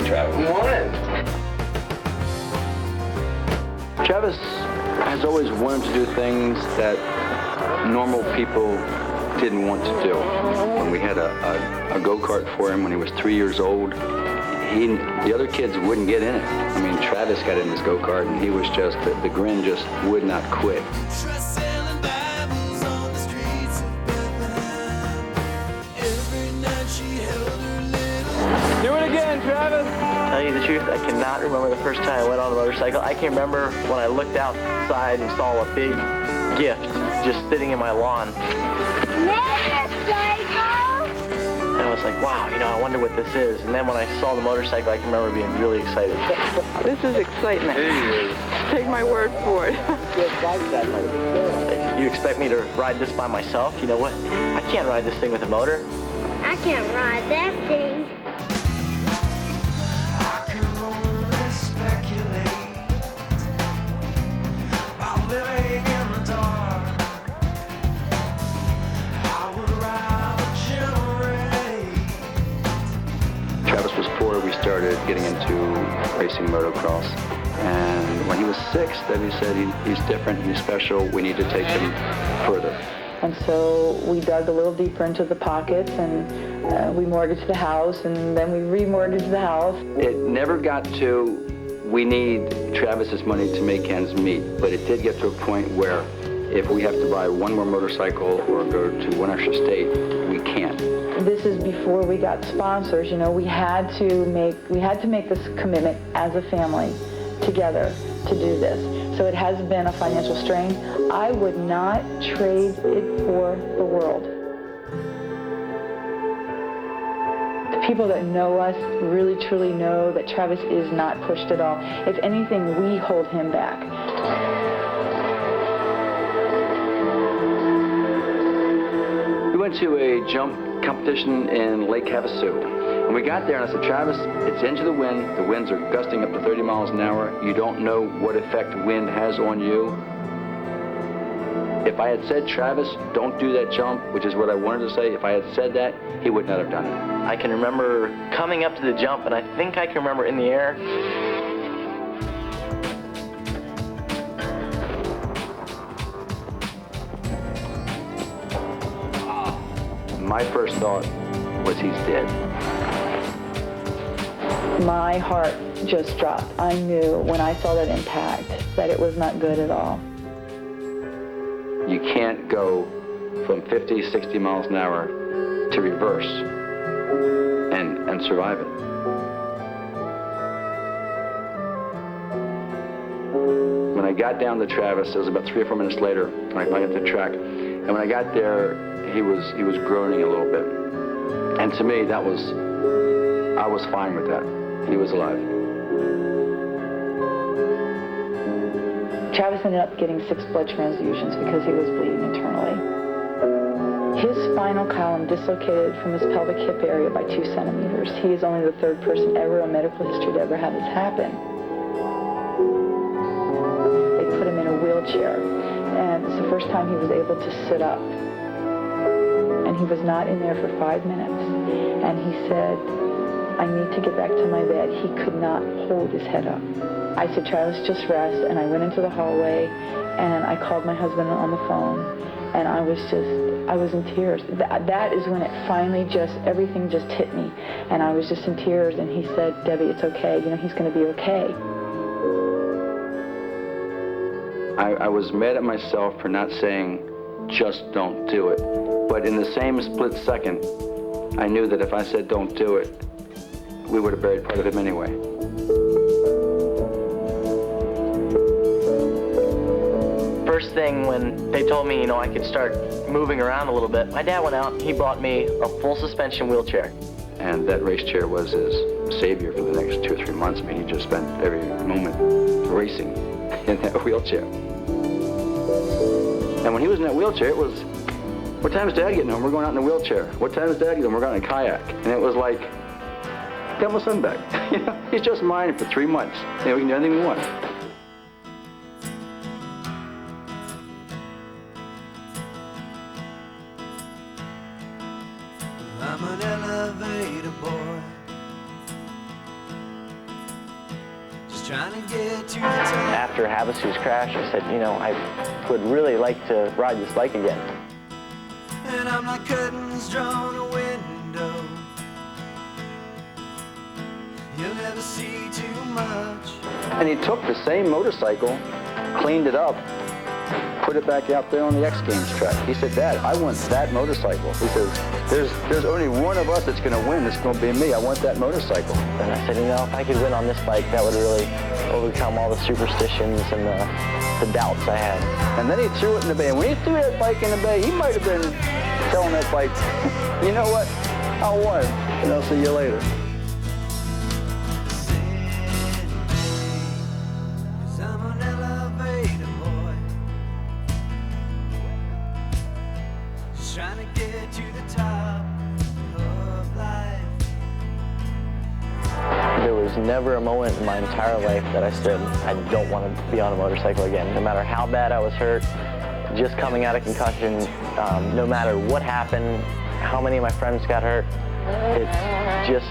Travis. Good morning. Travis has always wanted to do things that normal people didn't want to do. When we had a go-kart for him when he was 3 years old, the other kids wouldn't get in it. I mean, Travis got in his go-kart and he was just, the grin just would not quit. Do it again, Travis. To tell you the truth, I cannot remember the first time I went on a motorcycle. I can remember when I looked outside and saw a big gift just sitting in my lawn. And I was like, wow, I wonder what this is. And then when I saw the motorcycle, I can remember being really excited. This is excitement. Hey. Take my word for it. You expect me to ride this by myself? You know what? I can't ride this thing with a motor. I can't ride that thing. Travis was 4, we started getting into racing motocross. And when he was 6, Debbie said he's different, he's special, we need to take him further. And so we dug a little deeper into the pockets, and we mortgaged the house, and then we remortgaged the house. It never got to, we need Travis's money to make ends meet, but it did get to a point where if we have to buy one more motorcycle or go to one extra state, we can't. This is before we got sponsors. We had to make this commitment as a family together to do this. So it has been a financial strain. I would not trade it for the world. The people that know us really truly know that Travis is not pushed at all. If anything, we hold him back. We went to a jump competition in Lake Havasu. And we got there and I said, Travis, it's into the wind. The winds are gusting up to 30 miles an hour. You don't know what effect wind has on you. If I had said, Travis, don't do that jump, which is what I wanted to say, if I had said that, he would not have done it. I can remember coming up to the jump, and I think I can remember in the air. My first thought was he's dead. My heart just dropped. I knew when I saw that impact that it was not good at all. You can't go from 50, 60 miles an hour to reverse and survive it. When I got down to Travis, it was about 3 or 4 minutes later when I finally got to the track. And when I got there, he was groaning a little bit. And to me, I was fine with that. He was alive. Travis ended up getting 6 blood transfusions because he was bleeding internally. His spinal column dislocated from his pelvic hip area by 2 centimeters. He is only the 3rd person ever in medical history to ever have this happen. They put him in a wheelchair, and it's the first time he was able to sit up. And he was not in there for 5 minutes. And he said, I need to get back to my bed. He could not hold his head up. I said, Travis, just rest. And I went into the hallway and I called my husband on the phone. And I was in tears. That is when it finally everything just hit me. And I was just in tears. And he said, Debbie, it's okay. He's going to be okay. I was mad at myself for not saying, just don't do it. But in the same split second, I knew that if I said don't do it, we would have buried part of him anyway. First thing when they told me, I could start moving around a little bit, my dad went out and he brought me a full suspension wheelchair. And that race chair was his savior for the next 2 or 3 months. I mean, he just spent every moment racing in that wheelchair. And when he was in that wheelchair, it was, what time is Dad getting home? We're going out in a wheelchair. What time is Dad getting home? We're going in a kayak. And it was like, devil's son back. He's just mine for 3 months. We can do anything we want. I'm an elevator boy. After Havasu's crash, I said, you know, I would really like to ride this bike again. And I'm like curtains drawn a window. You'll never see too much. And he took the same motorcycle, cleaned it up, put it back out there on the X Games track. He said, Dad, I want that motorcycle. He says, there's only one of us that's going to win. It's going to be me. I want that motorcycle. And I said, you know, if I could win on this bike, that would really overcome all the superstitions and the doubts I had. And then he threw it in the bay. And when he threw that bike in the bay, he might have been telling that bike, you know what, I won, and I'll see you later. I'm an elevator boy, just trying to get to the top of life. There was never a moment in my entire life that I said, I don't want to be on a motorcycle again. No matter how bad I was hurt, just coming out of concussion, no matter what happened, how many of my friends got hurt,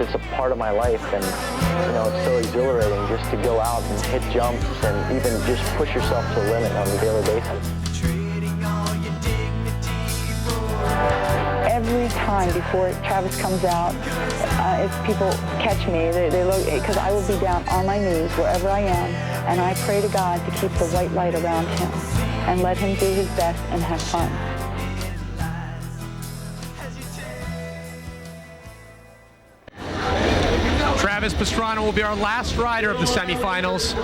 it's a part of my life, and you know, it's so exhilarating just to go out and hit jumps and even just push yourself to the limit on a daily basis. Every time before Travis comes out, if people catch me, they look, because I will be down on my knees wherever I am, and I pray to God to keep the white light around him and let him do his best and have fun. Travis Pastrana will be our last rider of the semifinals.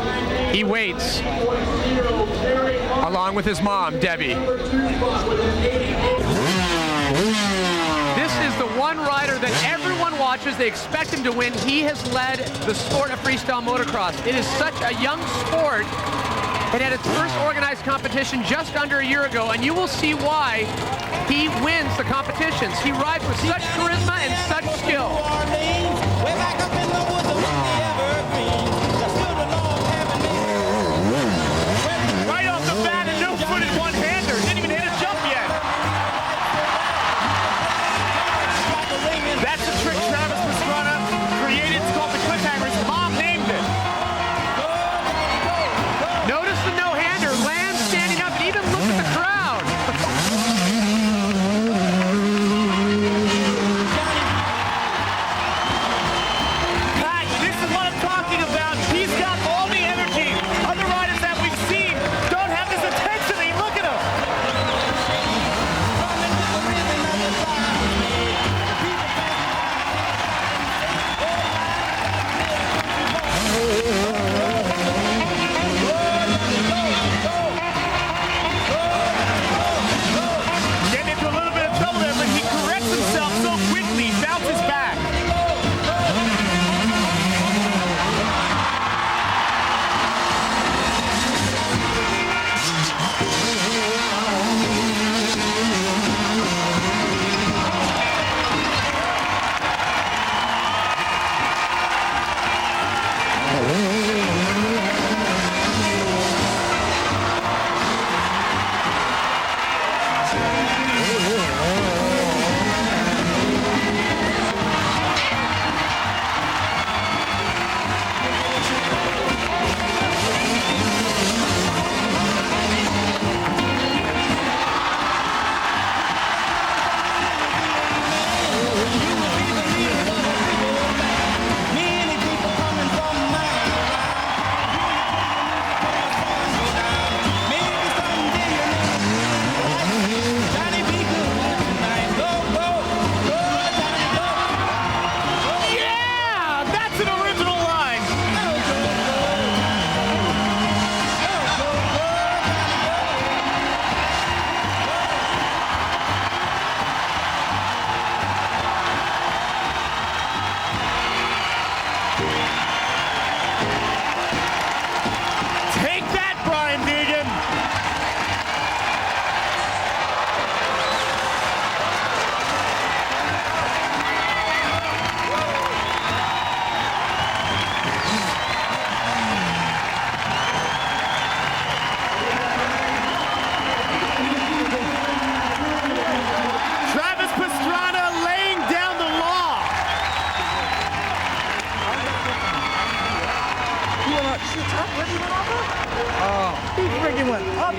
He waits, along with his mom, Debbie. This is the one rider that everyone watches. They expect him to win. He has led the sport of freestyle motocross. It is such a young sport. It had its first organized competition just under a year ago, and you will see why he wins the competitions. He rides with such charisma and such skill. Right off the bat, a no-footed one-hander. Didn't even hit a jump yet. That's the trick Travis Pastrana created. It's called the cliffhanger. His mom named it. Notice the no-hander. Lands standing up, and even look at the crowd. Pat, this is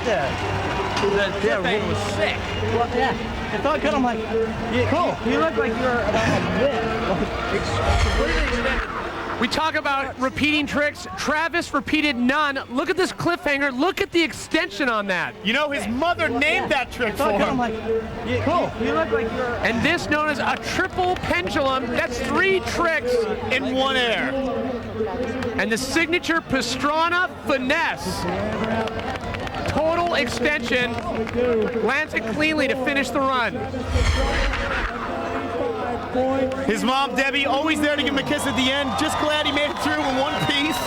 that. The thing was sick. Well, yeah. It felt good. I'm like, cool. You look like you're about like this. Completely extended. We talk about repeating tricks. Travis repeated none. Look at this cliffhanger. Look at the extension on that. You know, his mother named that trick for him. I'm like, cool. You look like you're... And this known as a triple pendulum. That's 3 tricks In one air. And the signature Pastrana finesse. Total extension. Lands it cleanly to finish the run. His mom, Debbie, always there to give him a kiss at the end. Just glad he made it through in one piece.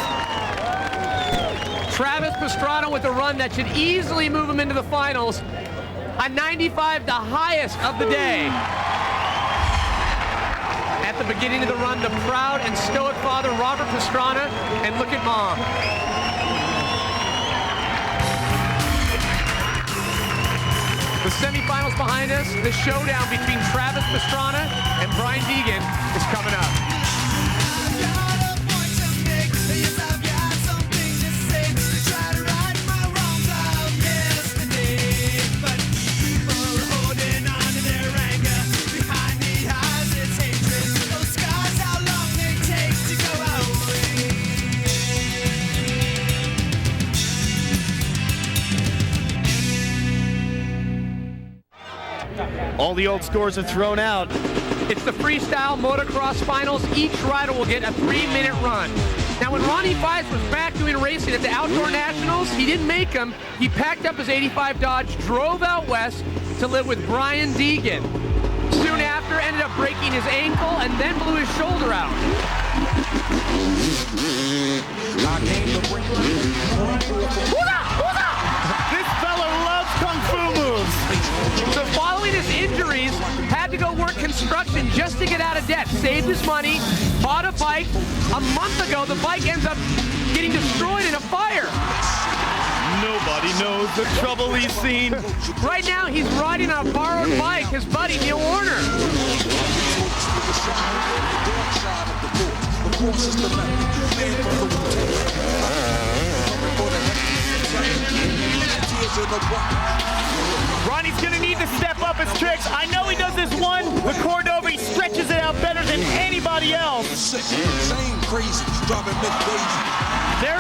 Travis Pastrana with a run that should easily move him into the finals. A 95, the highest of the day. At the beginning of the run, the proud and stoic father, Robert Pastrana, and look at mom. The semifinals behind us, the showdown between Travis Pastrana and Brian Deegan is coming up. All the old scores are thrown out. It's the freestyle motocross finals. Each rider will get a 3-minute run. Now, when Ronnie Fies was back doing racing at the Outdoor Nationals, he didn't make them. He packed up his 85 Dodge, drove out west to live with Brian Deegan. Soon after, ended up breaking his ankle and then blew his shoulder out. This fella loves kung fu moves. So following his injuries, had to go work construction just to get out of debt. Saved his money, bought a bike. A month ago, the bike ends up getting destroyed in a fire. Nobody knows the trouble he's seen. Right now, he's riding on a borrowed bike, his buddy Neil Warner. Ronnie's gonna need to step up his tricks. I know he does this one, the Cordova, he stretches it out better than anybody else. There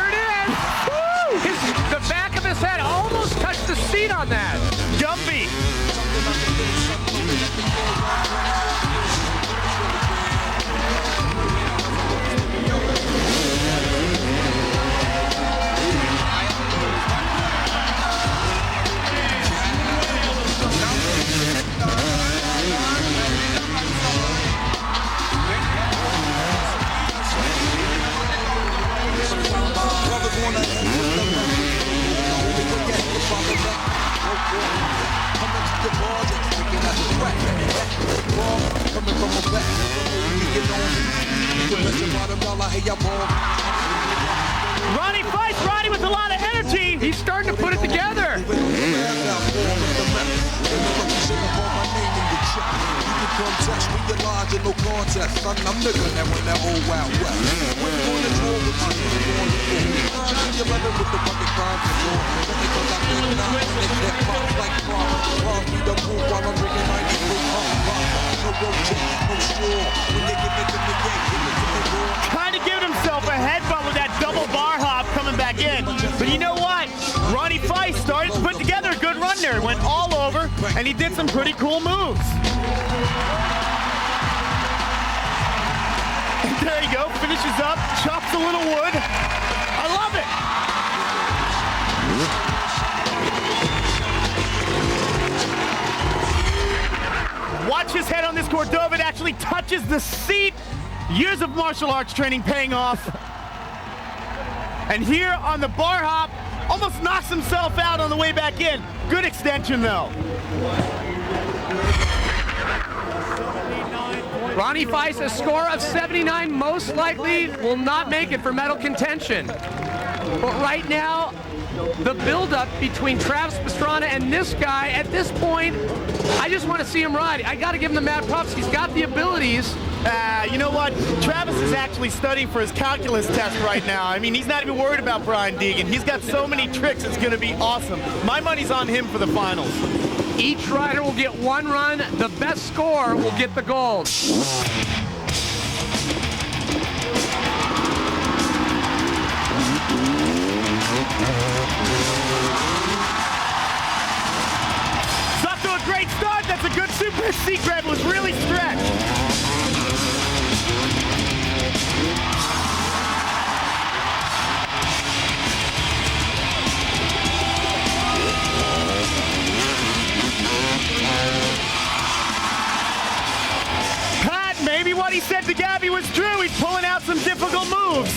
it is. Woo! The back of his head almost touched the seat on that. Gumpy. Ronnie fights Ronnie with a lot of energy. He's starting to put it together. Kind of giving himself a headbutt with that double bar hop coming back in. But you know what? Ronnie Fies started to put together a good run there. Went all over, and he did some pretty cool moves. And there you go, finishes up, chops a little wood. I love it. Watch his head on this Cordova. It actually touches the seat. Years of martial arts training paying off. And here on the bar hop, almost knocks himself out on the way back in. Good extension though. Ronnie Fies, a score of 79, most likely will not make it for medal contention. But right now, the buildup between Travis Pastrana and this guy. At this point, I just want to see him ride. I got to give him the mad props. He's got the abilities. You know what? Travis is actually studying for his calculus test right now. I mean, he's not even worried about Brian Deegan. He's got so many tricks, it's going to be awesome. My money's on him for the finals. Each rider will get one run. The best score will get the gold. It's off to a great start. That's a good super seat grab. It was really stretched. Pat, maybe what he said to Gabby was true. He's pulling out some difficult moves.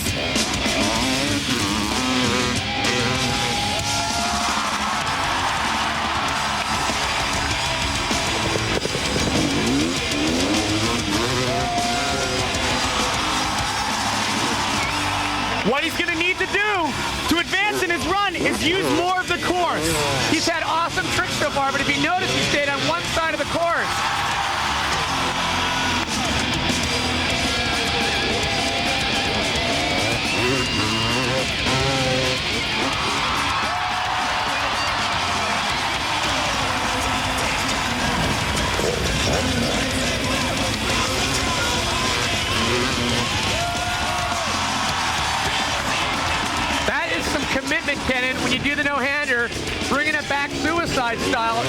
What he's going to need to do to advance in his run is use more of the course. He's had awesome tricks so far, but if you notice, he stayed on one side of the course. That is some commitment, Kenan, when you do the no-hander, bringing it back suicide style.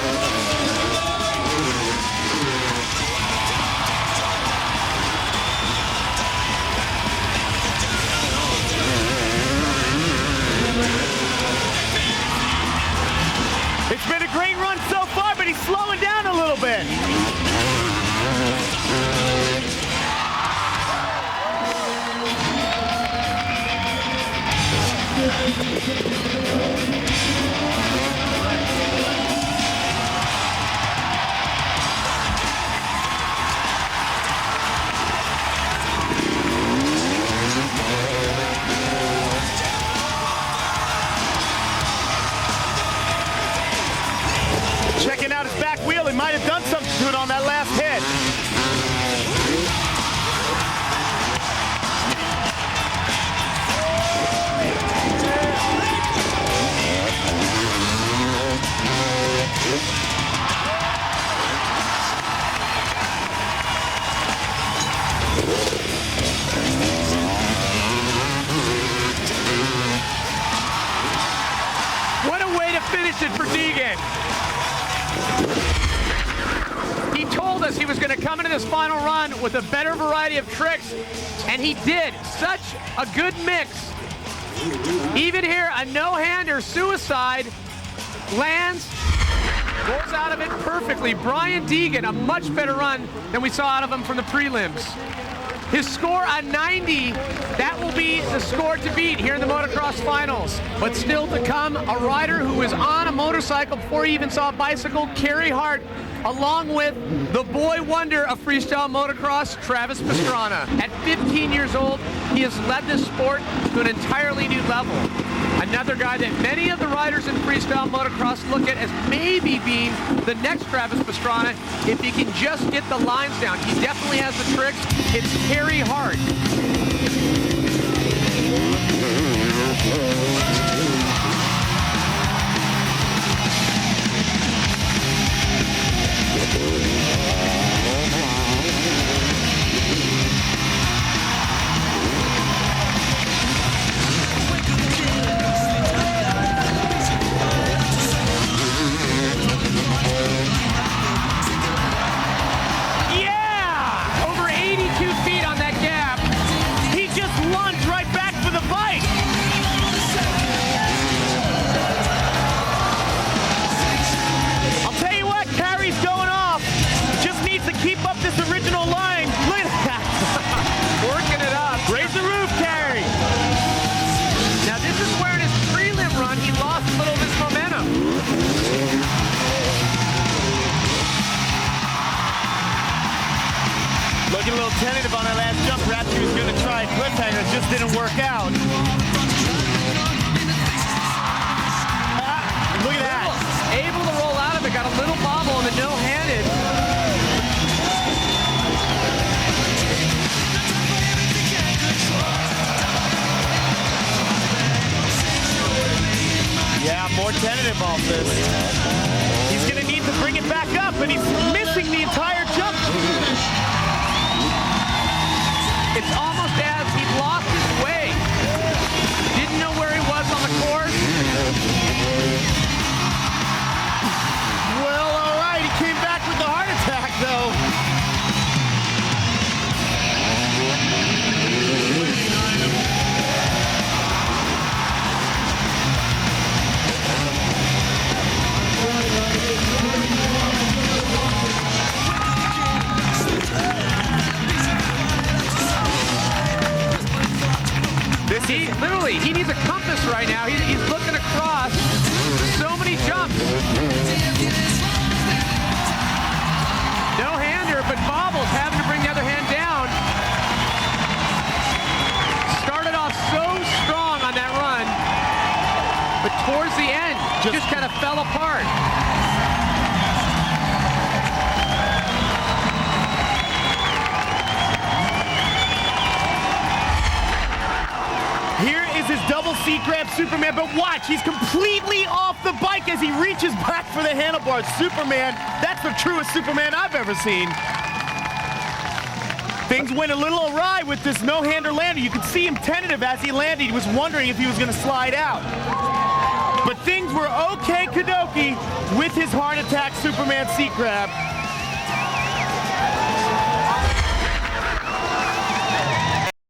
It's been a great run so far, but he's slowing down a little bit. Checking out his back wheel, he might have done something to it on that last hit. What a way to finish it for Deegan. He told us he was going to come into this final run with a better variety of tricks, and he did. Such a good mix. Even here, a no-hander suicide lands, rolls out of it perfectly. Brian Deegan, a much better run than we saw out of him from the prelims. His score on 90, that will be the score to beat here in the motocross finals. But still to come, a rider who was on a motorcycle before he even saw a bicycle, Carey Hart, along with the boy wonder of freestyle motocross, Travis Pastrana. At 15 years old, he has led this sport to an entirely new level. Another guy that many of the riders in freestyle motocross look at as maybe being the next Travis Pastrana if he can just get the lines down. He definitely has the tricks. It's Carey Hart. Yeah! Over 82 feet on that gap. He just lunged right back for the bike. I'll tell you what, Carey's going off. Just needs to keep up this original line. Look at that. Working it up. Raise the roof, Carey. Now this is where in his prelim run he lost a little of his momentum. Looking a little tentative on that last jump. Perhaps he was going to try a cliffhanger. It just didn't work out. but got a little bobble on the no-handed. Yeah, more tentative off this. He's going to need to bring it back up, and he's missing the entire jump. It's almost as he lost his way. Didn't know where he was on the course. Well, all right, he came back with the heart attack, though. He needs a compass right now. He's looking across so many jumps. No-hander, but bobbles, having to bring the other hand down. Started off so strong on that run, but towards the end, just kind of fell apart. Here is his double seat grab Superman, but watch, he's completely off the bike as he reaches back for the handlebars. Superman, that's the truest Superman I've ever seen. Things went a little awry with this no-hander lander. You could see him tentative as he landed. He was wondering if he was going to slide out. But things were okay, Kadoki, with his heart attack Superman seat grab.